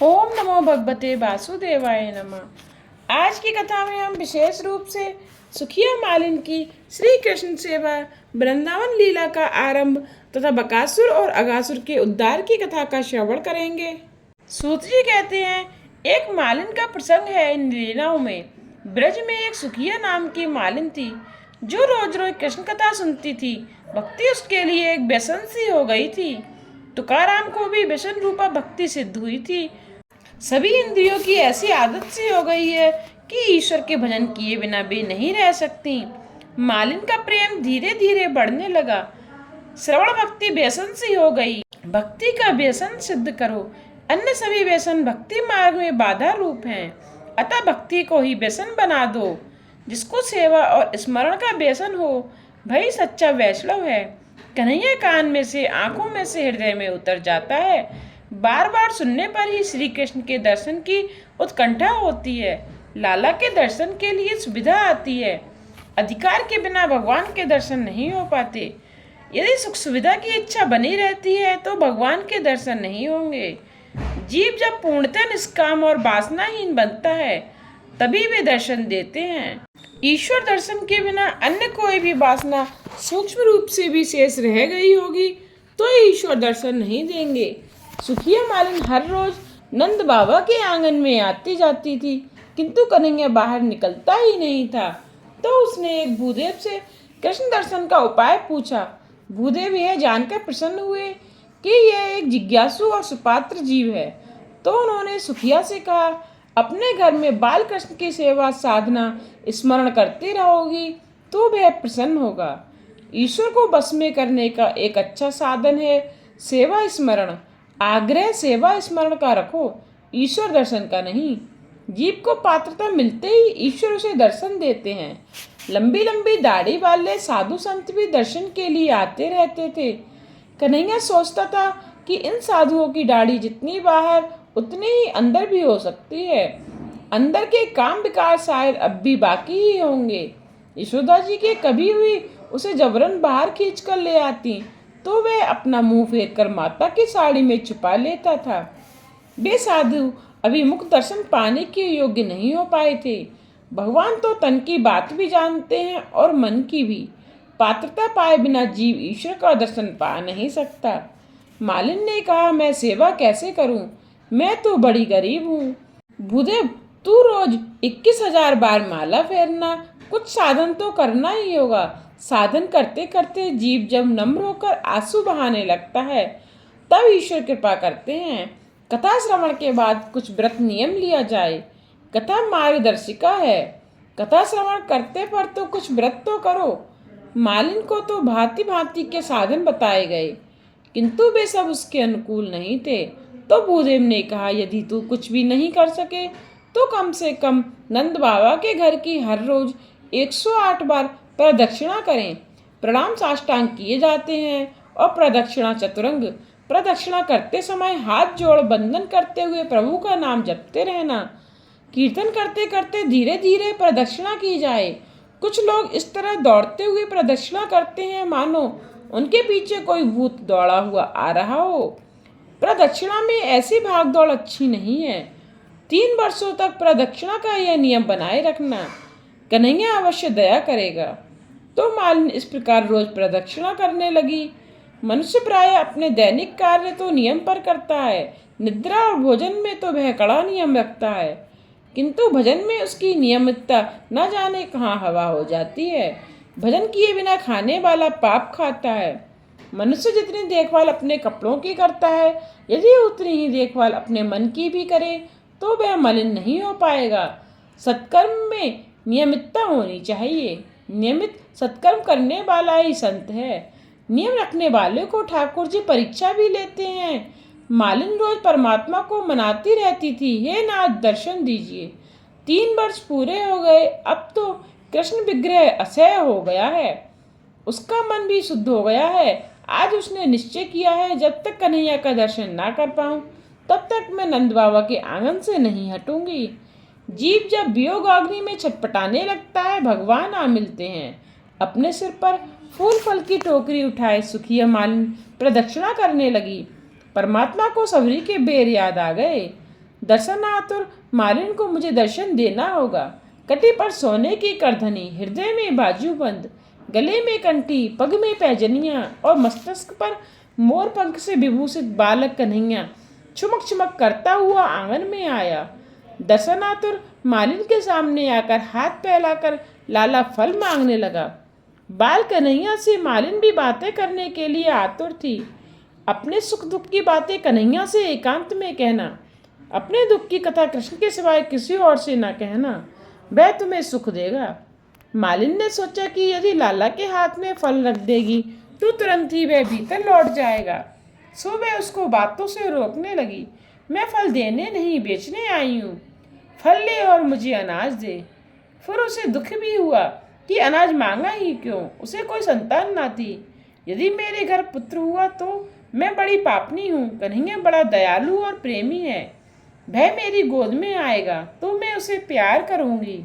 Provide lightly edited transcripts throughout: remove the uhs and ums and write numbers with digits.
ओम नमो भगवते वासुदेवाय नमः। आज की कथा में हम विशेष रूप से सुखिया मालिन की श्री कृष्ण सेवा वृंदावन लीला का आरंभ तथा बकासुर और अगासुर के उद्धार की कथा का श्रवण करेंगे। सूत जी कहते हैं, एक मालिन का प्रसंग है इन लीलाओं में। ब्रज में एक सुखिया नाम की मालिन थी जो रोज रोज कृष्ण कथा सुनती थी। भक्ति उसके लिए एक व्यसन सी हो गई थी। तुकाराम को भी व्यसन रूपा भक्ति सिद्ध हुई थी। सभी इंद्रियों की ऐसी आदत सी हो गई है कि ईश्वर के भजन किए बिना भी नहीं रह सकती। मालिन का प्रेम धीरे धीरे बढ़ने लगा। श्रवण भक्ति व्यसन सी हो गई। भक्ति का व्यसन सिद्ध करो, अन्य सभी व्यसन भक्ति मार्ग में बाधा रूप हैं। अतः भक्ति को ही व्यसन बना दो। जिसको सेवा और स्मरण का व्यसन हो वही सच्चा वैष्णव है। कन्हैया कान में से, आंखों में से, हृदय में उतर जाता है। बार बार सुनने पर ही श्री कृष्ण के दर्शन की उत्कंठा होती है। लाला के दर्शन के लिए सुविधा आती है। अधिकार के बिना भगवान के दर्शन नहीं हो पाते। यदि सुख सुविधा की इच्छा बनी रहती है तो भगवान के दर्शन नहीं होंगे। जीव जब पूर्णतः निष्काम और वासनाहीन बनता है तभी वे दर्शन देते हैं। ईश्वर दर्शन के बिना अन्य कोई भी वासना सूक्ष्म रूप से भी शेष रह गई होगी तो ईश्वर दर्शन नहीं देंगे। सुखिया मालिन हर रोज नंद बाबा के आंगन में आती जाती थी, किंतु कन्हैया बाहर निकलता ही नहीं था। तो उसने एक भूदेव से कृष्ण दर्शन का उपाय पूछा। भूदेव यह जानकर प्रसन्न हुए कि यह एक जिज्ञासु और सुपात्र जीव है। तो उन्होंने सुखिया से कहा, अपने घर में बाल कृष्ण की सेवा साधना स्मरण करती रहोगी तो वह प्रसन्न होगा। ईश्वर को बस में करने का एक अच्छा साधन है सेवा स्मरण। आग्रह सेवा स्मरण का रखो, ईश्वर दर्शन का नहीं। जीव को पात्रता मिलते ही ईश्वर उसे दर्शन देते हैं। लंबी लंबी दाढ़ी वाले साधु संत भी दर्शन के लिए आते रहते थे। कन्हैया सोचता था कि इन साधुओं की दाढ़ी जितनी बाहर उतनी ही अंदर भी हो सकती है। अंदर के काम विकार शायद अब भी बाकी ही होंगे। यशोदा जी के कभी हुई उसे जबरन बाहर खींच कर ले आती तो वह अपना मुंह फेर कर माता की साड़ी में छुपा लेता था। वे साधु अभी मुख दर्शन पाने के योग्य नहीं हो पाए थे। भगवान तो तन की बात भी जानते हैं और मन की भी। पात्रता पाए बिना जीव ईश्वर का दर्शन पा नहीं सकता। मालिन ने कहा, मैं सेवा कैसे करूं? मैं तो बड़ी गरीब हूँ। भूदेव, तू रोज 21,000 बार माला फेरना, कुछ साधन तो करना ही होगा। साधन करते करते जीव जब नम्र होकर आंसू बहाने लगता है तब ईश्वर कृपा करते हैं। कथा श्रवण के बाद कुछ व्रत नियम लिया जाए। कथा मार्गदर्शिका है। कथा श्रवण करते पर तो कुछ व्रत तो करो। मालिन को तो भांति भांति के साधन बताए गए किंतु वे सब उसके अनुकूल नहीं थे। तो भूदेव ने कहा, यदि तू कुछ भी नहीं कर सके तो कम से कम नंद बाबा के घर की हर रोज 108 बार प्रदक्षिणा करें। प्रणाम साष्टांग किए जाते हैं और प्रदक्षिणा चतुरंग। प्रदक्षिणा करते समय हाथ जोड़ बंदन करते हुए प्रभु का नाम जपते रहना। कीर्तन करते करते धीरे धीरे प्रदक्षिणा की जाए। कुछ लोग इस तरह दौड़ते हुए प्रदक्षिणा करते हैं मानो उनके पीछे कोई भूत दौड़ा हुआ आ रहा हो। प्रदक्षिणा में ऐसी भागदौड़ अच्छी नहीं है। 3 वर्षों तक प्रदक्षिणा का यह नियम बनाए रखना। कन्हैया अवश्य दया करेगा। तो मालिन इस प्रकार रोज प्रदक्षिणा करने लगी। मनुष्य प्राय अपने दैनिक कार्य तो नियम पर करता है, निद्रा और भोजन में तो वह कड़ा नियम रखता है, किंतु भजन में उसकी नियमितता न जाने कहाँ हवा हो जाती है। भजन किए बिना खाने वाला पाप खाता है। मनुष्य जितनी देखभाल अपने कपड़ों की करता है, यदि उतनी ही देखभाल अपने मन की भी करे तो वह मलिन नहीं हो पाएगा। सत्कर्म में नियमितता होनी चाहिए। नियमित सत्कर्म करने वाला ही संत है। नियम रखने वाले को ठाकुर जी परीक्षा भी लेते हैं। मालिन रोज परमात्मा को मनाती रहती थी, हे नाथ दर्शन दीजिए। 3 वर्ष पूरे हो गए। अब तो कृष्ण विग्रह असह्य हो गया है। उसका मन भी शुद्ध हो गया है। आज उसने निश्चय किया है, जब तक कन्हैया का दर्शन ना कर पाऊं तब तक मैं नंद बाबा के आंगन से नहीं हटूंगी। जीव जब वियोगाग्नि में छटपटाने लगता है भगवान आ मिलते हैं। अपने सिर पर फूल फल की टोकरी उठाए सुखिया मालिन प्रदक्षिणा करने लगी। परमात्मा को सबरी के बेर याद आ गए। दर्शनातुर मालिन को मुझे दर्शन देना होगा। कटी पर सोने की करधनी, हृदय में बाजूबंद, गले में कंठी, पग में पैजनियां और मस्तक पर मोर पंख से विभूषित बालक कन्हैया चुमक चुमक करता हुआ आंगन में आया। दर्शनातुर मालिन के सामने आकर हाथ फैलाकर लाला फल मांगने लगा। बाल कन्हैया से मालिन भी बातें करने के लिए आतुर थी। अपने सुख दुख की बातें कन्हैया से एकांत में कहना, अपने दुख की कथा कृष्ण के सिवाय किसी और से न कहना, वह तुम्हें सुख देगा। मालिन ने सोचा कि यदि लाला के हाथ में फल रख देगी तो तुरंत ही वह भीतर लौट जाएगा। सो वह उसको बातों से रोकने लगी। मैं फल देने नहीं बेचने आई हूँ, फल ले और मुझे अनाज दे। फिर उसे दुख भी हुआ कि अनाज मांगा ही क्यों, उसे कोई संतान ना थी। यदि मेरे घर पुत्र हुआ तो मैं बड़ी पापनी हूँ। कन्हैया बड़ा दयालु और प्रेमी है, वह मेरी गोद में आएगा तो मैं उसे प्यार करूँगी।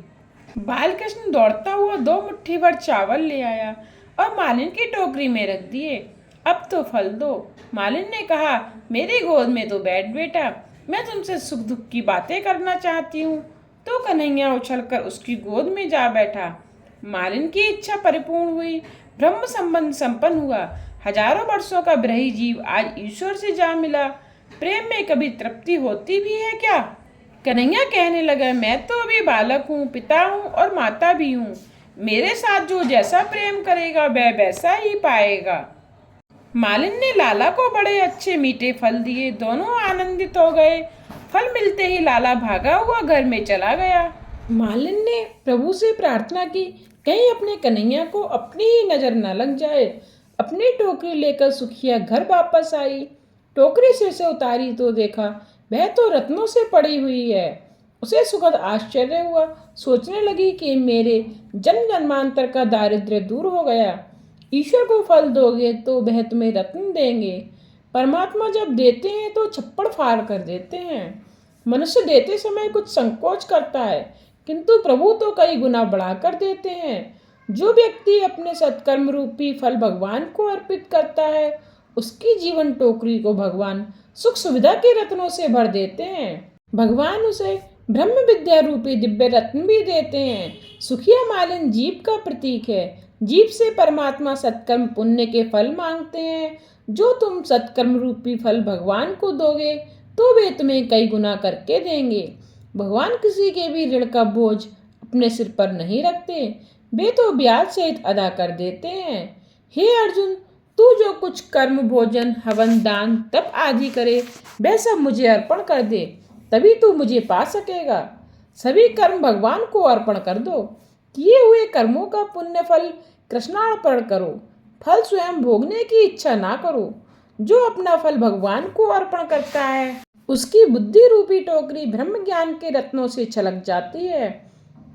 बालकृष्ण दौड़ता हुआ 2 मुट्ठी भर चावल ले आया और मालिन की टोकरी में रख दिए। अब तो फल दो। मालिन ने कहा, मेरी गोद में तो बैठ बेटा, मैं तुमसे सुख दुख की बातें करना चाहती हूँ। तो कन्हैया उछलकर उसकी गोद में जा बैठा। मालिन की इच्छा परिपूर्ण हुई, ब्रह्म संबंध संपन्न हुआ। हजारों वर्षों का विरही जीव आज ईश्वर से जा मिला। प्रेम में कभी तृप्ति होती भी है क्या? कन्हैया कहने लगा, मैं तो अभी बालक हूँ, पिता हूँ और माता भी हूँ। मेरे साथ जो जैसा प्रेम करेगा वह वैसा ही पाएगा। मालिन ने लाला को बड़े अच्छे मीठे फल दिए। दोनों आनंदित हो गए। फल मिलते ही लाला भागा हुआ घर में चला गया। मालिन ने प्रभु से प्रार्थना की, कहीं अपने कन्हैया को अपनी ही नजर न लग जाए। अपनी टोकरी लेकर सुखिया घर वापस आई। टोकरी सिर से उतारी तो देखा वह तो रत्नों से पड़ी हुई है। उसे सुखद आश्चर्य हुआ। सोचने लगी कि मेरे जन्म जन्मांतर का दारिद्र्य दूर हो गया। ईश्वर को फल दोगे तो वह तुम्हें रत्न देंगे। परमात्मा जब देते हैं तो छप्पड़ फाड़ कर देते हैं। मनुष्य देते समय कुछ संकोच करता है, किंतु प्रभु तो कई गुना बढ़ाकर देते हैं। जो व्यक्ति अपने सत्कर्म रूपी फल भगवान को अर्पित करता है, उसकी जीवन टोकरी को भगवान सुख सुविधा के रत्नों से भर देते हैं। भगवान उसे ब्रह्म विद्या रूपी दिव्य रत्न भी देते हैं। सुखिया मालिन जीव का प्रतीक है। जीव से परमात्मा सत्कर्म पुण्य के फल मांगते हैं। जो तुम सत्कर्म रूपी फल भगवान को दोगे तो वे तुम्हें कई गुना करके देंगे। भगवान किसी के भी ऋण का बोझ अपने सिर पर नहीं रखते, वे तो ब्याज सहित अदा कर देते हैं। हे अर्जुन, तू जो कुछ कर्म, भोजन, हवन, दान, तप आदि करे वह सब मुझे अर्पण कर दे, तभी तू मुझे पा सकेगा। सभी कर्म भगवान को अर्पण कर दो। किए हुए कर्मों का पुण्य फल कृष्णार्पण करो। फल स्वयं भोगने की इच्छा ना करो। जो अपना फल भगवान को अर्पण करता है उसकी बुद्धि रूपी टोकरी ब्रह्म ज्ञान के रत्नों से छलक जाती है।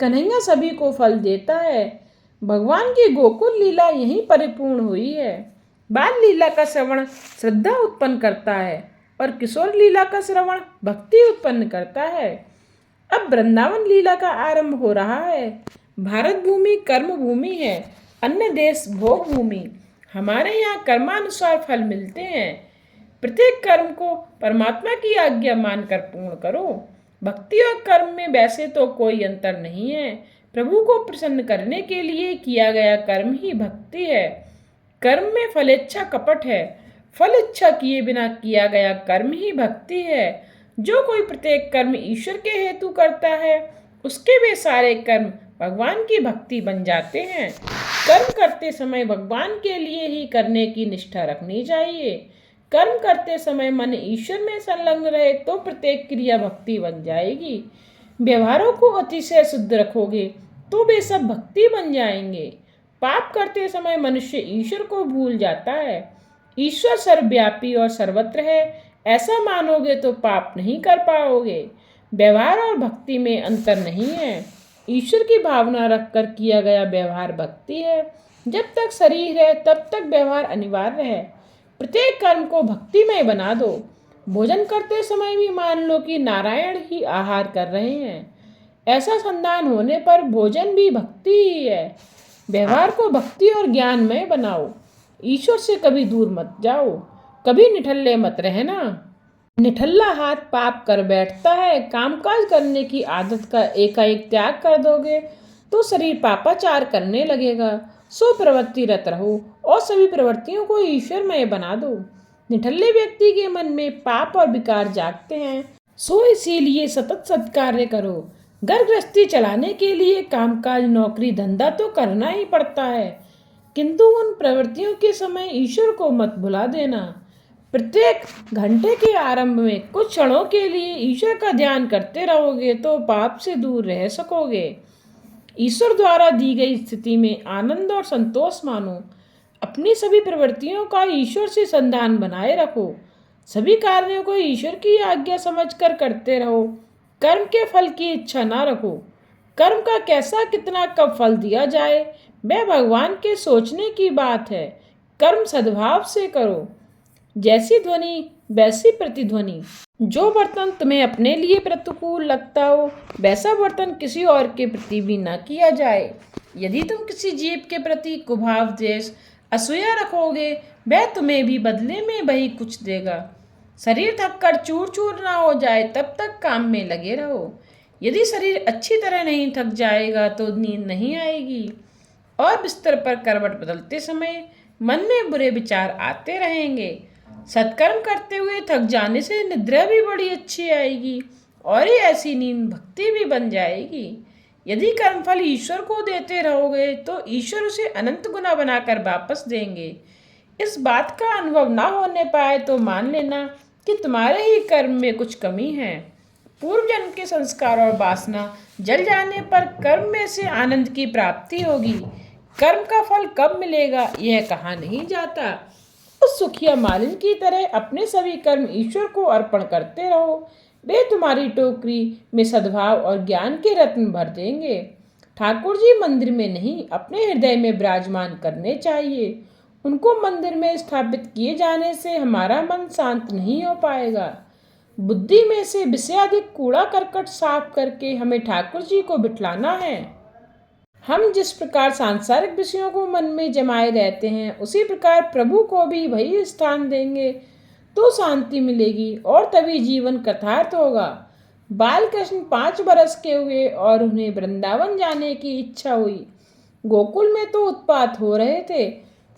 कन्हैया सभी को फल देता है। भगवान की गोकुल लीला यहीं परिपूर्ण हुई है। बाल लीला का श्रवण श्रद्धा उत्पन्न करता है और किशोर लीला का श्रवण भक्ति उत्पन्न करता है। अब वृंदावन लीला का आरंभ हो रहा है। भारत भूमि कर्म भूमि है, अन्य देश भोग भूमि। हमारे यहाँ कर्मानुसार फल मिलते हैं। प्रत्येक कर्म को परमात्मा की आज्ञा मानकर पूर्ण करो। भक्ति और कर्म में वैसे तो कोई अंतर नहीं है। प्रभु को प्रसन्न करने के लिए किया गया कर्म ही भक्ति है। कर्म में फलेच्छा कपट है। फल इच्छा किए बिना किया गया कर्म ही भक्ति है। जो कोई प्रत्येक कर्म ईश्वर के हेतु करता है उसके वे सारे कर्म भगवान की भक्ति बन जाते हैं। कर्म करते समय भगवान के लिए ही करने की निष्ठा रखनी चाहिए। कर्म करते समय मन ईश्वर में संलग्न रहे तो प्रत्येक क्रिया भक्ति बन जाएगी। व्यवहारों को अतिशय शुद्ध रखोगे तो वे सब भक्ति बन जाएंगे। पाप करते समय मनुष्य ईश्वर को भूल जाता है। ईश्वर सर्वव्यापी और सर्वत्र है ऐसा मानोगे तो पाप नहीं कर पाओगे। व्यवहार और भक्ति में अंतर नहीं है। ईश्वर की भावना रखकर किया गया व्यवहार भक्ति है। जब तक शरीर है तब तक व्यवहार अनिवार्य है। प्रत्येक कर्म को भक्तिमय बना दो। भोजन करते समय भी मान लो कि नारायण ही आहार कर रहे हैं। ऐसा संधान होने पर भोजन भी भक्ति ही है। व्यवहार को भक्ति और ज्ञानमय बनाओ। ईश्वर से कभी दूर मत जाओ, कभी निठल्ले मत रहना। निठल्ला हाथ पाप कर बैठता है। कामकाज करने की आदत का एकाएक त्याग कर दोगे तो शरीर पापाचार करने लगेगा। सो प्रवृत्ति रत रहो और सभी प्रवृत्तियों को ईश्वरमय बना दो। निठल्ले व्यक्ति के मन में पाप और विकार जागते हैं, सो इसीलिए सतत सत्कार्य करो। घर गृहस्थी चलाने के लिए कामकाज नौकरी धंधा तो करना ही पड़ता है, किंतु उन प्रवृत्तियों के समय ईश्वर को मत भुला देना। प्रत्येक घंटे के आरंभ में कुछ क्षणों के लिए ईश्वर का ध्यान करते रहोगे तो पाप से दूर रह सकोगे। ईश्वर द्वारा दी गई स्थिति में आनंद और संतोष मानो। अपनी सभी प्रवृत्तियों का ईश्वर से संधान बनाए रखो। सभी कार्यों को ईश्वर की आज्ञा समझकर करते रहो। कर्म के फल की इच्छा ना रखो। कर्म का कैसा कितना कब फल दिया जाए वह भगवान के सोचने की बात है। कर्म सद्भाव से करो। जैसी ध्वनि वैसी प्रतिध्वनि। जो बर्तन तुम्हें अपने लिए प्रतिकूल लगता हो वैसा बर्तन किसी और के प्रति भी न किया जाए। यदि तुम किसी जीव के प्रति कुभाव द्वेष असूया रखोगे वह तुम्हें भी बदले में वही कुछ देगा। शरीर थककर चूर चूर ना हो जाए तब तक काम में लगे रहो। यदि शरीर अच्छी तरह नहीं थक जाएगा तो नींद नहीं आएगी और बिस्तर पर करवट बदलते समय मन में बुरे विचार आते रहेंगे। सत्कर्म करते हुए थक जाने से निद्रा भी बड़ी अच्छी आएगी और ये ऐसी नींद भक्ति भी बन जाएगी। यदि कर्मफल ईश्वर को देते रहोगे तो ईश्वर उसे अनंत गुना बनाकर वापस देंगे। इस बात का अनुभव ना होने पाए तो मान लेना कि तुम्हारे ही कर्म में कुछ कमी है। पूर्व जन्म के संस्कार और वासना जल जाने पर कर्म में से आनंद की प्राप्ति होगी। कर्म का फल कब मिलेगा यह कहा नहीं जाता। उस सुखिया मालिन की तरह अपने सभी कर्म ईश्वर को अर्पण करते रहो। वे तुम्हारी टोकरी में सद्भाव और ज्ञान के रत्न भर देंगे। ठाकुर जी मंदिर में नहीं अपने हृदय में विराजमान करने चाहिए। उनको मंदिर में स्थापित किए जाने से हमारा मन शांत नहीं हो पाएगा। बुद्धि में से विषयाधिक कूड़ा करकट साफ करके हमें ठाकुर जी को बिठलाना है। हम जिस प्रकार सांसारिक विषयों को मन में जमाए रहते हैं उसी प्रकार प्रभु को भी वही स्थान देंगे तो शांति मिलेगी और तभी जीवन कृतार्थ होगा। बाल कृष्ण 5 बरस के हुए और उन्हें वृंदावन जाने की इच्छा हुई। गोकुल में तो उत्पात हो रहे थे।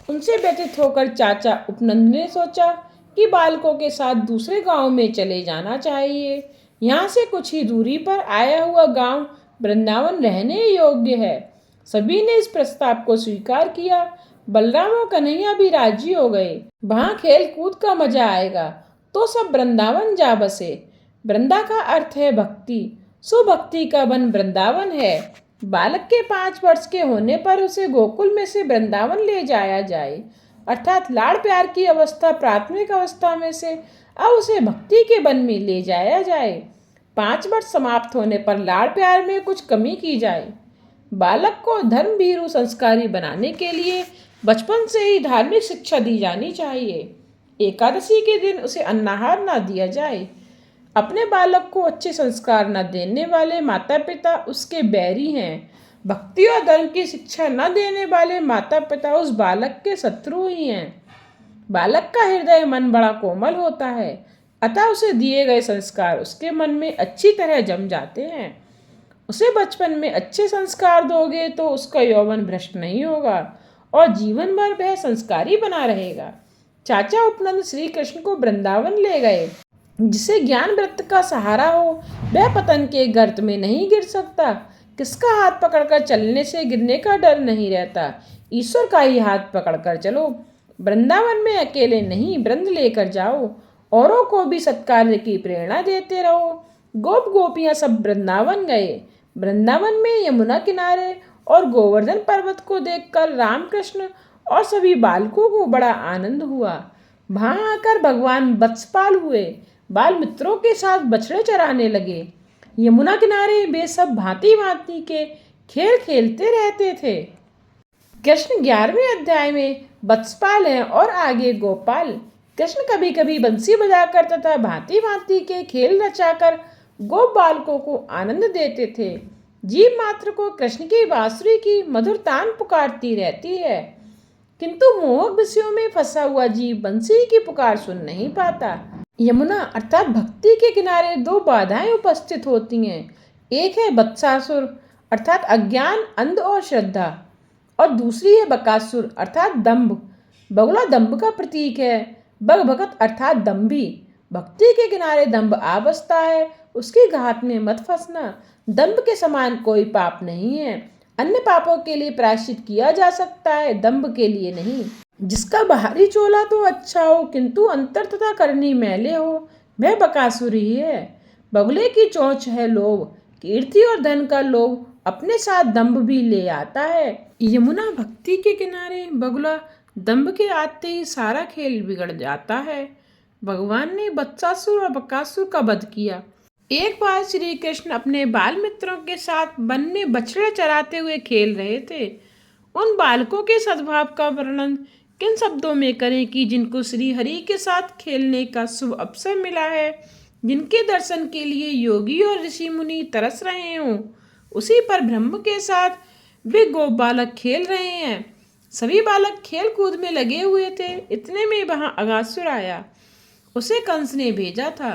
उनसे व्यतीत होकर चाचा उपनंद ने सोचा कि बालकों के साथ दूसरे गांव में चले जाना चाहिए। यहाँ से कुछ ही दूरी पर आया हुआ गांव वृंदावन रहने योग्य है। सभी ने इस प्रस्ताव को स्वीकार किया। बलराम और कन्हैया भी राजी हो गए। वहाँ खेल कूद का मजा आएगा तो सब वृंदावन जा बसे। वृंदा का अर्थ है भक्ति, सो भक्ति का वन वृंदावन है। बालक के 5 वर्ष के होने पर उसे गोकुल में से वृंदावन ले जाया जाए, अर्थात लाड़ प्यार की अवस्था प्राथमिक अवस्था में से अब उसे भक्ति के वन में ले जाया जाए। 5 वर्ष समाप्त होने पर लाड़ प्यार में कुछ कमी की जाए। बालक को धर्म भीरु संस्कारी बनाने के लिए बचपन से ही धार्मिक शिक्षा दी जानी चाहिए। एकादशी के दिन उसे अन्नाहार न दिया जाए। अपने बालक को अच्छे संस्कार न देने वाले माता पिता उसके बैरी हैं। भक्ति और धर्म की शिक्षा न देने वाले माता पिता उस बालक के शत्रु ही हैं। बालक का हृदय मन बड़ा कोमल होता है, अतः उसे दिए गए संस्कार उसके मन में अच्छी तरह जम जाते हैं। उसे बचपन में अच्छे संस्कार दोगे तो उसका यौवन भ्रष्ट नहीं होगा और जीवन भर वह संस्कारी बना रहेगा। चाचा उपनंद श्री कृष्ण को वृंदावन ले गए। जिसे ज्ञान वृत्त का सहारा हो वह पतन के गर्त में नहीं गिर सकता। किसका हाथ पकड़कर चलने से गिरने का डर नहीं रहता। ईश्वर का ही हाथ पकड़कर चलो। वृंदावन में अकेले नहीं वृंद लेकर जाओ। औरों को भी सत्कार्य की प्रेरणा देते रहो। गोप गोपियां सब वृंदावन गए। वृंदावन में यमुना किनारे और गोवर्धन पर्वत को देखकर रामकृष्ण और सभी बालकों को बड़ा आनंद हुआ। वहां आकर भगवान वत्सपाल हुए। बाल मित्रों के साथ बछड़े चराने लगे। यमुना किनारे वे सब भांति भांति के खेल खेलते रहते थे। कृष्ण 11वें अध्याय में वत्सपाल हैं और आगे गोपाल। कृष्ण कभी कभी बंसी बजाकर तथा भांति भांति के खेल रचाकर गोप बालकों को आनंद देते थे। जीव मात्र को कृष्ण की बांसुरी की मधुर तान पुकारती रहती है, किंतु मोहक विषयों में फंसा हुआ जीव बंसी की पुकार सुन नहीं पाता। यमुना अर्थात भक्ति के किनारे दो बाधाएं उपस्थित होती हैं। एक है बत्सासुर अर्थात अज्ञान, अंध और श्रद्धा, और दूसरी है बकासुर अर्थात दंभ। बगुला दंभ का प्रतीक है। बग भगत अर्थात दंभी। भक्ति के किनारे दंभ आ बसता है, उसकी घात में मत फंसना। दंभ के समान कोई पाप नहीं है। अन्य पापों के लिए प्रायश्चित किया जा सकता है, दंभ के लिए नहीं। जिसका बाहरी चोला तो अच्छा हो किंतु अंतर तथा करनी मैले हो, वह बकासुर ही है। बगुले की चोंच है लोभ, कीर्ति और धन का लोभ अपने साथ दंभ भी ले आता है। यमुना भक्ति के किनारे बगुला दंभ के आते ही सारा खेल बिगड़ जाता है। भगवान ने बत्सासुर और बकासुर का वध किया। एक बार श्री कृष्ण अपने बाल मित्रों के साथ वन में बछड़े चराते हुए खेल रहे थे। उन बालकों के सद्भाव का वर्णन किन शब्दों में करें कि जिनको श्री हरि के साथ खेलने का शुभ अवसर मिला है, जिनके दर्शन के लिए योगी और ऋषि मुनि तरस रहे हों, उसी पर ब्रह्म के साथ वे गोप बालक खेल रहे हैं। सभी बालक खेल कूद में लगे हुए थे। इतने में वहां अगासुर आया। उसे कंस ने भेजा था।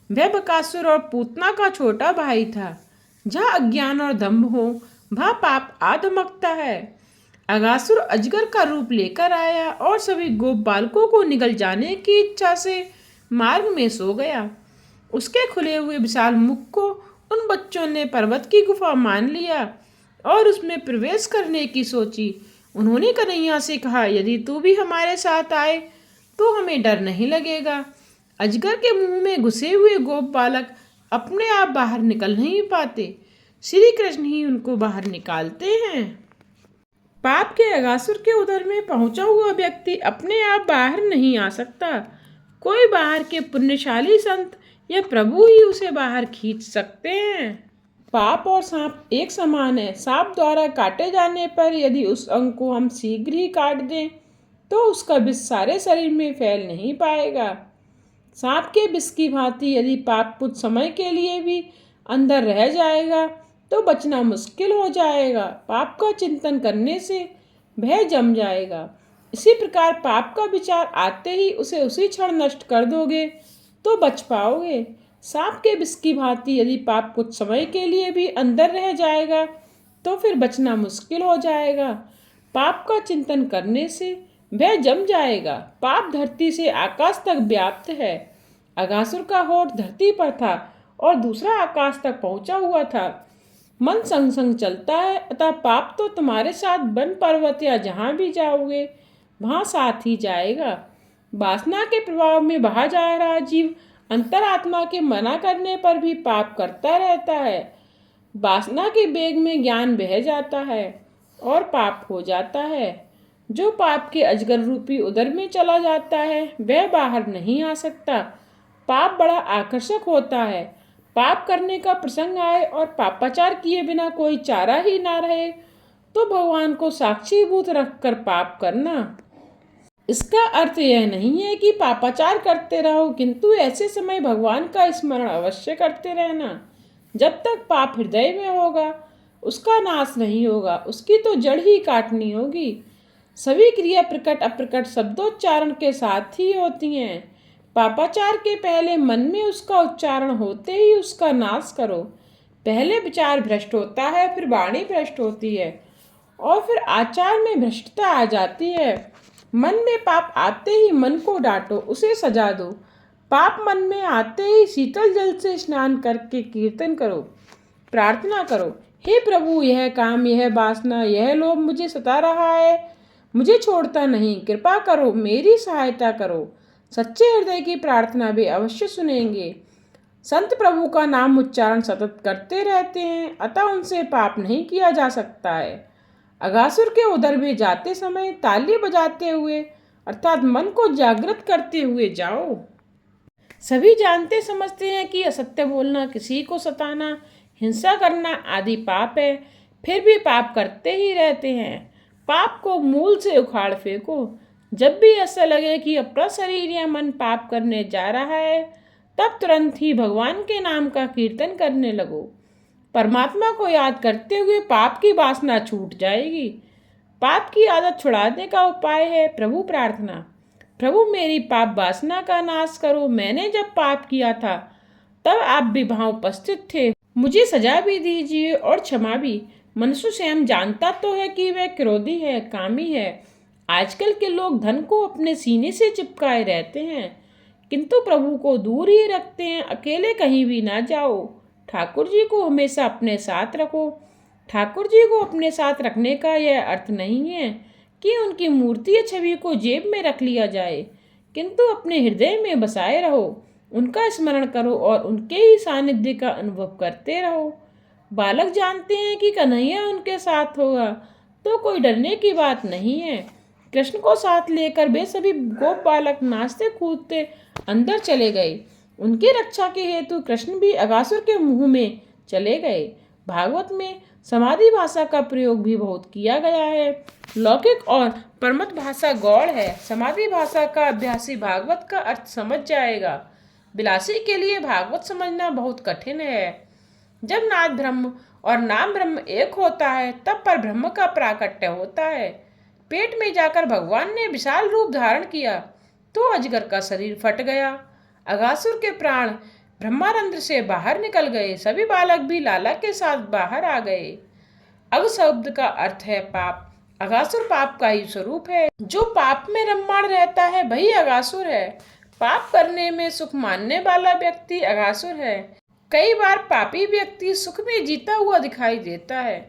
वह बकासुर और पूतना का छोटा भाई था। जहाँ अज्ञान और दंभ हो, वहाँ पाप आ धमकता है। अगासुर अजगर का रूप लेकर आया और सभी गोप बालकों को निगल जाने की इच्छा से मार्ग में सो गया। उसके खुले हुए विशाल मुख को उन बच्चों ने पर्वत की गुफा मान लिया और उसमें प्रवेश करने की सोची। उन्होंने कन्हैया से कहा, यदि तू भी हमारे साथ आए तो हमें डर नहीं लगेगा। अजगर के मुंह में घुसे हुए गोप बालक अपने आप बाहर निकल नहीं पाते, श्री कृष्ण ही उनको बाहर निकालते हैं। पाप के अगासुर के उदर में पहुंचा हुआ व्यक्ति अपने आप बाहर नहीं आ सकता। कोई बाहर के पुण्यशाली संत या प्रभु ही उसे बाहर खींच सकते हैं। पाप और सांप एक समान है। सांप द्वारा काटे जाने पर यदि उस अंग को हम शीघ्र ही काट दें तो उसका विष सारे शरीर में फैल नहीं पाएगा। सांप के विष की भांति यदि पाप कुछ समय के लिए भी अंदर रह जाएगा तो बचना मुश्किल हो जाएगा। पाप का चिंतन करने से भय जम जाएगा। इसी प्रकार पाप का विचार आते ही उसे उसी क्षण नष्ट कर दोगे तो बच पाओगे। सांप के विष की भांति यदि पाप कुछ समय के लिए भी अंदर रह जाएगा तो फिर बचना मुश्किल हो जाएगा। पाप का चिंतन करने से भय जम जाएगा। पाप धरती से आकाश तक व्याप्त है। अगासुर का होठ धरती पर था और दूसरा आकाश तक पहुंचा हुआ था। मन संग संग चलता है, अतः पाप तो तुम्हारे साथ वन पर्वत या जहाँ भी जाओगे वहाँ साथ ही जाएगा। वासना के प्रभाव में बहा जा रहा जीव अंतरात्मा के मना करने पर भी पाप करता रहता है। वासना के वेग में ज्ञान बह जाता है और पाप हो जाता है। जो पाप के अजगर रूपी उदर में चला जाता है वह बाहर नहीं आ सकता। पाप बड़ा आकर्षक होता है। पाप करने का प्रसंग आए और पापाचार किए बिना कोई चारा ही ना रहे तो भगवान को साक्षीभूत रखकर पाप करना। इसका अर्थ यह नहीं है कि पापाचार करते रहो, किंतु ऐसे समय भगवान का स्मरण अवश्य करते रहना। जब तक पाप हृदय में होगा उसका नाश नहीं होगा, उसकी तो जड़ ही काटनी होगी। सभी क्रिया प्रकट अप्रकट शब्दोच्चारण के साथ ही होती हैं। पापाचार के पहले मन में उसका उच्चारण होते ही उसका नाश करो। पहले विचार भ्रष्ट होता है, फिर वाणी भ्रष्ट होती है और फिर आचार में भ्रष्टता आ जाती है। मन में पाप आते ही मन को डांटो, उसे सजा दो। पाप मन में आते ही शीतल जल से स्नान करके कीर्तन करो, प्रार्थना करो, हे प्रभु यह काम, यह वासना, यह लोभ मुझे सता रहा है, मुझे छोड़ता नहीं, कृपा करो, मेरी सहायता करो। सच्चे हृदय की प्रार्थना वे अवश्य सुनेंगे। संत प्रभु का नाम उच्चारण सतत करते रहते हैं, अतः उनसे पाप नहीं किया जा सकता है। अगासुर के उदर में जाते समय ताली बजाते हुए अर्थात मन को जागृत करते हुए जाओ। सभी जानते समझते हैं कि असत्य बोलना, किसी को सताना, हिंसा करना आदि पाप है, फिर भी पाप करते ही रहते हैं। पाप को मूल से उखाड़ फेंको। जब भी ऐसा लगे कि अपना शरीर या मन पाप करने जा रहा है तब तुरंत ही भगवान के नाम का कीर्तन करने लगो। परमात्मा को याद करते हुए पाप की वासना छूट जाएगी। पाप की आदत छुड़ाने का उपाय है प्रभु प्रार्थना। प्रभु मेरी पाप वासना का नाश करो। मैंने जब पाप किया था तब आप भी वहां उपस्थित थे। मुझे सजा भी दीजिए और क्षमा भी। मनुष्य स्वयं जानता तो है कि वह क्रोधी है, कामी है। आजकल के लोग धन को अपने सीने से चिपकाए रहते हैं, किंतु प्रभु को दूर ही रखते हैं। अकेले कहीं भी ना जाओ। ठाकुर जी को हमेशा अपने साथ रखो। ठाकुर जी को अपने साथ रखने का यह अर्थ नहीं है कि उनकी मूर्ति या छवि को जेब में रख लिया जाए, किंतु अपने हृदय में बसाए रहो। उनका स्मरण करो और उनके ही सानिध्य का अनुभव करते रहो। बालक जानते हैं कि कन्हैया उनके साथ होगा, तो कोई डरने की बात नहीं है। कृष्ण को साथ लेकर वे सभी गोप बालक नाचते कूदते अंदर चले गए। उनकी रक्षा के हेतु कृष्ण भी अगासुर के मुंह में चले गए। भागवत में समाधि भाषा का प्रयोग भी बहुत किया गया है। लौकिक और परमत भाषा गौड़ है। समाधि भाषा का अभ्यासी भागवत का अर्थ समझ जाएगा। विलासी के लिए भागवत समझना बहुत कठिन है। जब नाद ब्रह्म और नाम ब्रह्म एक होता है तब पर ब्रह्म का प्राकट्य होता है। पेट में जाकर भगवान ने विशाल रूप धारण किया तो अजगर का शरीर फट गया। अगासुर के प्राण ब्रह्मारंध्र से बाहर निकल गए। सभी बालक भी लाला के साथ बाहर आ गए। अग शब्द का अर्थ है पाप। अगासुर पाप का ही स्वरूप है। जो पाप में रम्माण रहता है वही अगासुर है। पाप करने में सुख मानने वाला व्यक्ति अगासुर है। कई बार पापी व्यक्ति सुख में जीता हुआ दिखाई देता है,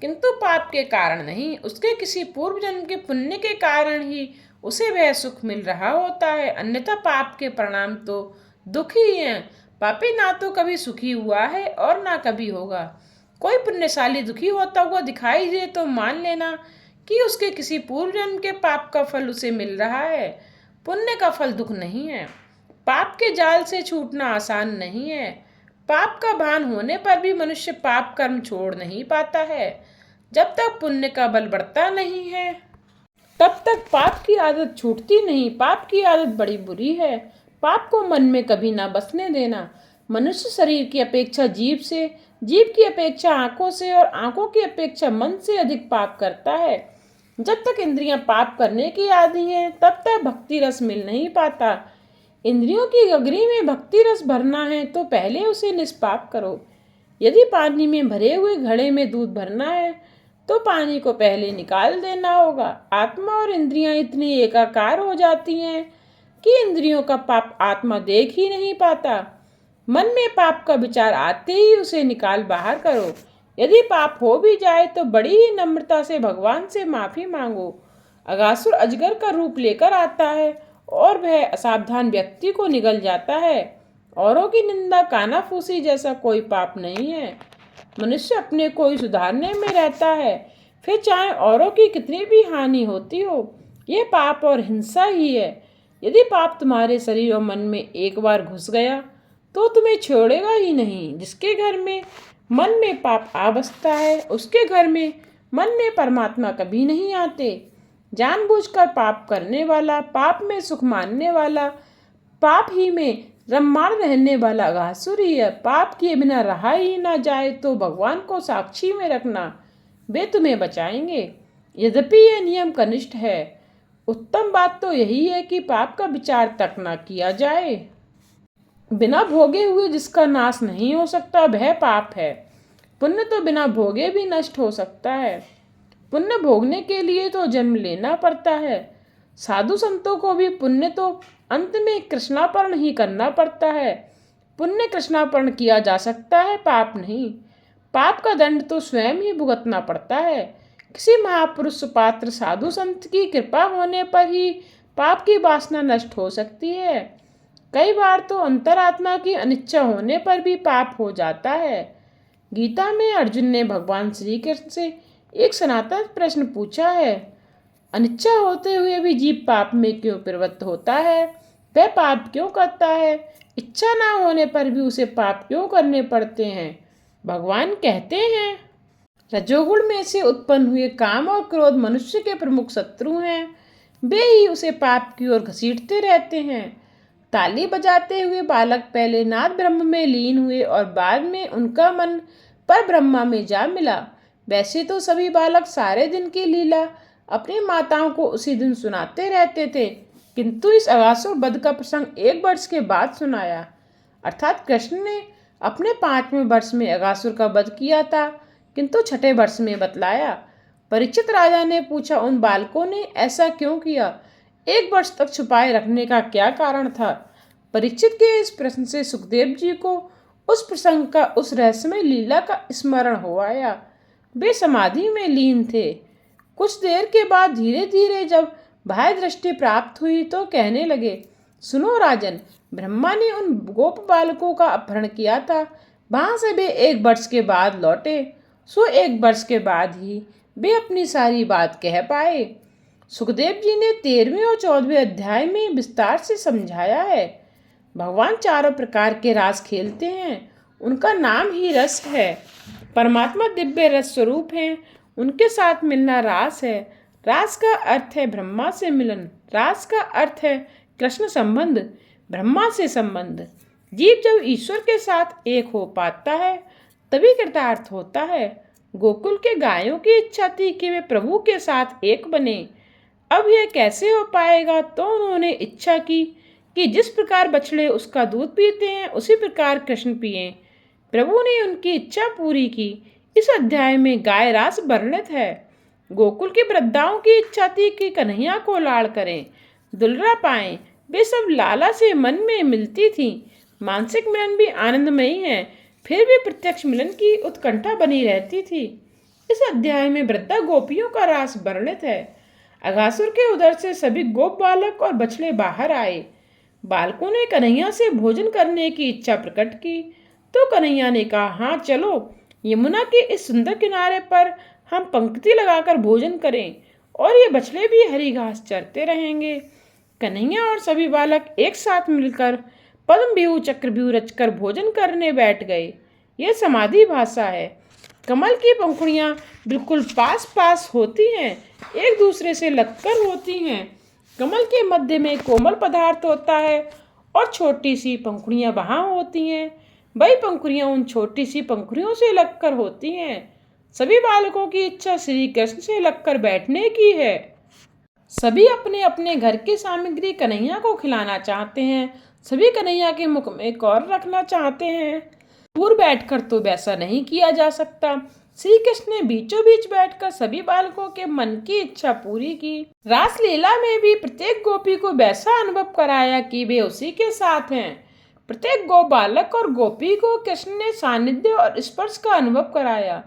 किंतु पाप के कारण नहीं, उसके किसी पूर्व जन्म के पुण्य के कारण ही उसे वह सुख मिल रहा होता है। अन्यथा पाप के परिणाम तो दुख ही हैं। पापी ना तो कभी सुखी हुआ है और ना कभी होगा। कोई पुण्यशाली दुखी होता हुआ दिखाई दे तो मान लेना कि उसके किसी पूर्व जन्म के पाप का फल उसे मिल रहा है। पुण्य का फल दुख नहीं है। पाप के जाल से छूटना आसान नहीं है। पाप का भान होने पर भी मनुष्य पाप कर्म छोड़ नहीं पाता है। जब तक पुण्य का बल बढ़ता नहीं है तब तक पाप की आदत छूटती नहीं। पाप की आदत बड़ी बुरी है। पाप को मन में कभी ना बसने देना। मनुष्य शरीर की अपेक्षा जीभ से, जीभ की अपेक्षा आंखों से और आंखों की अपेक्षा मन से अधिक पाप करता है। जब तक इंद्रियां पाप करने की आदी हैं तब तक भक्ति रस मिल नहीं पाता। इंद्रियों की गगरी में भक्ति रस भरना है तो पहले उसे निष्पाप करो। यदि पानी में भरे हुए घड़े में दूध भरना है तो पानी को पहले निकाल देना होगा। आत्मा और इंद्रियां इतनी एकाकार हो जाती हैं कि इंद्रियों का पाप आत्मा देख ही नहीं पाता। मन में पाप का विचार आते ही उसे निकाल बाहर करो। यदि पाप हो भी जाए तो बड़ी ही नम्रता से भगवान से माफी मांगो। अगासुर अजगर का रूप लेकर आता है और वह असावधान व्यक्ति को निगल जाता है। औरों की निंदा कानाफूसी जैसा कोई पाप नहीं है। मनुष्य अपने को ही सुधारने में रहता है, फिर चाहे औरों की कितनी भी हानि होती हो। यह पाप और हिंसा ही है। यदि पाप तुम्हारे शरीर और मन में एक बार घुस गया तो तुम्हें छोड़ेगा ही नहीं। जिसके घर में मन में पाप आ बसता है उसके घर में मन में परमात्मा कभी नहीं आते। जानबूझकर पाप करने वाला, पाप में सुख मानने वाला, पाप ही में रम्माण रहने वाला अगासुर ही है। पाप किए बिना रहा ही ना जाए तो भगवान को साक्षी में रखना, वे तुम्हें बचाएंगे। यद्यपि यह नियम कनिष्ठ है, उत्तम बात तो यही है कि पाप का विचार तक न किया जाए। बिना भोगे हुए जिसका नाश नहीं हो सकता वह पाप है। पुण्य तो बिना भोगे भी नष्ट हो सकता है। पुण्य भोगने के लिए तो जन्म लेना पड़ता है। साधु संतों को भी पुण्य तो अंत में कृष्णार्पण ही करना पड़ता है। पुण्य कृष्णार्पण किया जा सकता है, पाप नहीं। पाप का दंड तो स्वयं ही भुगतना पड़ता है। किसी महापुरुष सुपात्र साधु संत की कृपा होने पर ही पाप की वासना नष्ट हो सकती है। कई बार तो अंतरात्मा की अनिच्छा होने पर भी पाप हो जाता है। गीता में अर्जुन ने भगवान श्री कृष्ण से एक सनातन प्रश्न पूछा है, अनिच्छा होते हुए भी जीव पाप में क्यों प्रवृत्त होता है? वह पाप क्यों करता है? इच्छा ना होने पर भी उसे पाप क्यों करने पड़ते हैं? भगवान कहते हैं, रजोगुण में से उत्पन्न हुए काम और क्रोध मनुष्य के प्रमुख शत्रु हैं। वे ही उसे पाप की ओर घसीटते रहते हैं। ताली बजाते हुए बालक पहले नाद ब्रह्म में लीन हुए और बाद में उनका मन पर ब्रह्मा में जा मिला। वैसे तो सभी बालक सारे दिन की लीला अपनी माताओं को उसी दिन सुनाते रहते थे, किंतु इस अगासुर वध का प्रसंग 1 वर्ष के बाद सुनाया। अर्थात कृष्ण ने अपने 5वें वर्ष में अगासुर का वध किया था, किंतु 6ठे वर्ष में बतलाया। परीक्षित राजा ने पूछा, उन बालकों ने ऐसा क्यों किया? 1 वर्ष तक छुपाए रखने का क्या कारण था? परीक्षित के इस प्रश्न से सुखदेव जी को उस प्रसंग का, उस रहस्यमय लीला का स्मरण हो आया। वे समाधि में लीन थे। कुछ देर के बाद धीरे धीरे जब बाह्य दृष्टि प्राप्त हुई तो कहने लगे, सुनो राजन, ब्रह्मा ने उन गोप बालकों का अपहरण किया था। वहां से वे 1 वर्ष के बाद लौटे। सो 1 वर्ष के बाद ही वे अपनी सारी बात कह पाए। सुखदेव जी ने 13वें और 14वें अध्याय में विस्तार से समझाया है। भगवान 4 प्रकार के रास खेलते हैं, उनका नाम ही रस है। परमात्मा दिव्य रस स्वरूप हैं, उनके साथ मिलना रास है। रास का अर्थ है ब्रह्मा से मिलन, रास का अर्थ है कृष्ण संबंध, ब्रह्मा से संबंध। जीव जब ईश्वर के साथ एक हो पाता है तभी कृतार्थ होता है। गोकुल के गायों की इच्छा थी कि वे प्रभु के साथ एक बने। अब यह कैसे हो पाएगा? तो उन्होंने इच्छा की कि जिस प्रकार बछड़े उसका दूध पीते हैं उसी प्रकार कृष्ण पिए। प्रभु ने उनकी इच्छा पूरी की। इस अध्याय में गाय रास वर्णित है। गोकुल की वृद्धाओं की इच्छा थी कि कन्हैया को लाड़ करें, दुलरा पाएं। वे सब लाला से मन में मिलती थीं। मानसिक मिलन भी आनंदमयी है, फिर भी प्रत्यक्ष मिलन की उत्कंठा बनी रहती थी। इस अध्याय में वृद्धा गोपियों का रास वर्णित है। अगासुर के उदर से सभी गोप बालक और बछड़े बाहर आए। बालकों ने कन्हैया से भोजन करने की इच्छा प्रकट की तो कन्हैया ने कहा, हाँ चलो, यमुना के इस सुंदर किनारे पर हम पंक्ति लगाकर भोजन करें और ये बछड़े भी हरी घास चरते रहेंगे। कन्हैया और सभी बालक एक साथ मिलकर पद्म व्यूह चक्रव्यूह रचकर भोजन करने बैठ गए। यह समाधि भाषा है। कमल की पंखुड़ियाँ बिल्कुल पास पास होती हैं, एक दूसरे से लगकर होती हैं। कमल के मध्य में कोमल पदार्थ होता है और छोटी सी पंखुड़ियाँ वहाँ होती हैं। वही पंखुड़ियाँ उन छोटी सी पंखुड़ियों से लगकर होती हैं। सभी बालकों की इच्छा श्री कृष्ण से लगकर बैठने की है। सभी अपने अपने घर की सामग्री कन्हैया को खिलाना चाहते हैं। सभी कन्हैया के मुख में कौर रखना चाहते हैं। दूर बैठकर तो वैसा नहीं किया जा सकता। श्री कृष्ण ने बीचों बीच बैठकर सभी बालकों के मन की इच्छा पूरी की। रास लीला में भी प्रत्येक गोपी को वैसा अनुभव कराया कि वे उसी के साथ हैं। प्रत्येक गो बालक और गोपी को कृष्ण ने सानिध्य और स्पर्श का अनुभव कराया।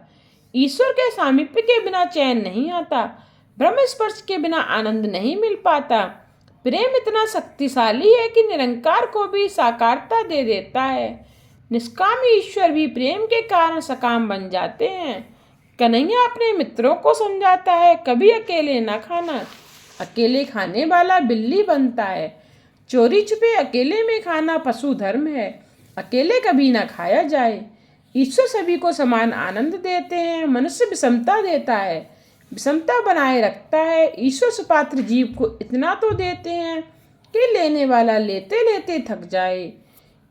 ईश्वर के सामीप्य के बिना चैन नहीं आता, ब्रह्म स्पर्श के बिना आनंद नहीं मिल पाता। प्रेम इतना शक्तिशाली है कि निरंकार को भी साकारता दे देता है। निष्काम ईश्वर भी प्रेम के कारण सकाम बन जाते हैं। कन्हैया अपने मित्रों को समझाता है, कभी अकेले न खाना, अकेले खाने वाला बिल्ली बनता है। चोरी छुपे अकेले में खाना पशु धर्म है, अकेले कभी न खाया जाए। ईश्वर सभी को समान आनंद देते हैं, मनुष्य विषमता देता है, विषमता बनाए रखता है। ईश्वर सुपात्र जीव को इतना तो देते हैं कि लेने वाला लेते लेते थक जाए।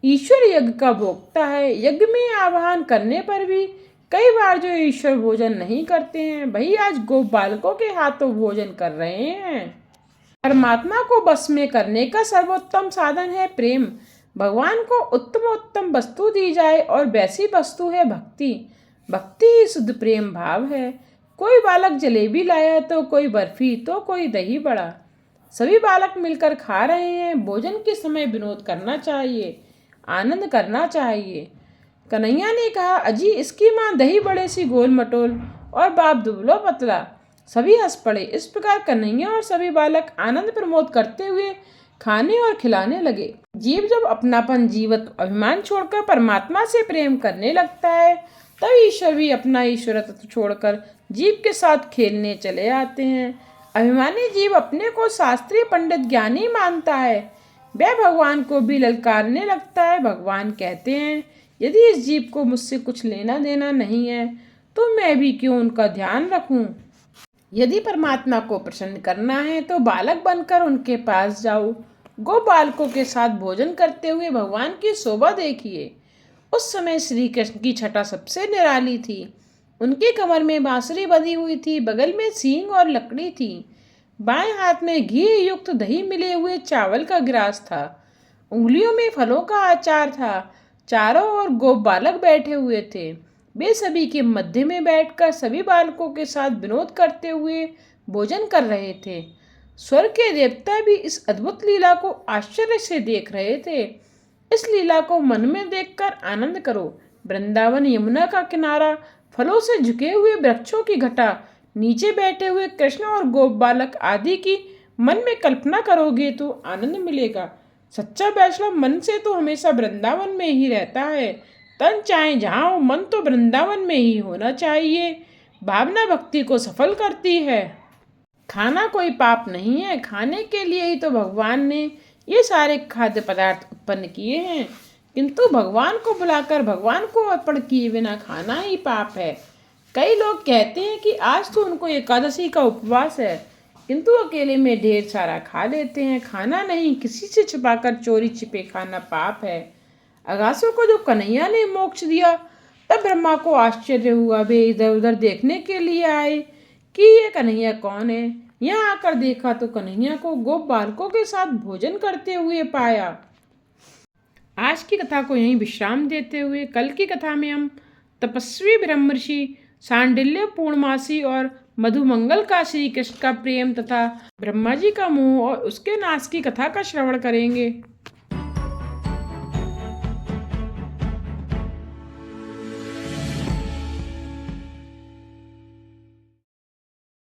ईश्वर यज्ञ का भोक्ता है। यज्ञ में आह्वान करने पर भी कई बार जो ईश्वर भोजन नहीं करते हैं वही आज गोप बालकों के हाथों भोजन कर रहे हैं। परमात्मा को बस में करने का सर्वोत्तम साधन है प्रेम। भगवान को उत्तम वस्तु दी जाए और वैसी वस्तु है भक्ति। भक्ति ही शुद्ध प्रेम भाव है। कोई बालक जलेबी लाया तो कोई बर्फी तो कोई दही बड़ा। सभी बालक मिलकर खा रहे हैं। भोजन के समय विनोद करना चाहिए, आनंद करना चाहिए। कन्हैया ने कहा, अजी इसकी माँ दही बड़े सी गोल मटोल और बाप दुबलो पतला। सभी हंस पड़े। इस प्रकार कन्हैया और सभी बालक आनंद प्रमोद करते हुए खाने और खिलाने लगे। जीव जब अपनापन जीवत अभिमान छोड़कर परमात्मा से प्रेम करने लगता है तब ईश्वर भी अपना ईश्वरत्व छोड़कर जीव के साथ खेलने चले आते हैं। अभिमानी जीव अपने को शास्त्रीय पंडित ज्ञानी मानता है, वह भगवान को भी ललकारने लगता है। भगवान कहते हैं, यदि इस जीव को मुझसे कुछ लेना देना नहीं है तो मैं भी क्यों उनका ध्यान रखूं। यदि परमात्मा को प्रसन्न करना है तो बालक बनकर उनके पास जाओ। गो बालकों के साथ भोजन करते हुए भगवान की शोभा देखिए। उस समय श्री कृष्ण की छटा सबसे निराली थी। उनकी कमर में बांसुरी बंधी हुई थी, बगल में सींग और लकड़ी थी। बाएं हाथ में घी युक्त दही मिले हुए चावल का गिलास था। उंगलियों में फलों का अचार था। चारों ओर गोप बालक बैठे हुए थे। वे सभी के मध्य में बैठकर सभी बालकों के साथ विनोद करते हुए भोजन कर रहे थे। स्वर्ग के देवता भी इस अद्भुत लीला को आश्चर्य से देख रहे थे। इस लीला को मन में देखकर आनंद करो। वृंदावन यमुना का किनारा, फलों से झुके हुए वृक्षों की घटा, नीचे बैठे हुए कृष्ण और गोप बालक आदि की मन में कल्पना करोगे तो आनंद मिलेगा। सच्चा वैष्णव मन से तो हमेशा वृंदावन में ही रहता है। तन चाहे जहाँ हो, मन तो वृंदावन में ही होना चाहिए। भावना भक्ति को सफल करती है। खाना कोई पाप नहीं है। खाने के लिए ही तो भगवान ने ये सारे खाद्य पदार्थ उत्पन्न किए हैं। किंतु भगवान को बुलाकर भगवान को अर्पण किए बिना खाना ही पाप है। कई लोग कहते हैं कि आज तो उनको एकादशी का उपवास है, किंतु अकेले में ढेर सारा खा लेते हैं। खाना नहीं, किसी से छुपाकर चोरी छिपे खाना पाप है। अगासों को जो कन्हैया ने मोक्ष दिया, तब ब्रह्मा को आश्चर्य हुआ। वे इधर उधर देखने के लिए आए कि ये कन्हैया कौन है। यहाँ आकर देखा तो कन्हैया को गोप बालकों के साथ भोजन करते हुए पाया। आज की कथा को यहीं विश्राम देते हुए कल की कथा में हम तपस्वी ब्रह्मर्षि सांडिल्य पूर्णमासी और मधुमंगल का श्री कृष्ण का प्रेम तथा ब्रह्मा जी का मोह और उसके नाश की कथा का श्रवण करेंगे।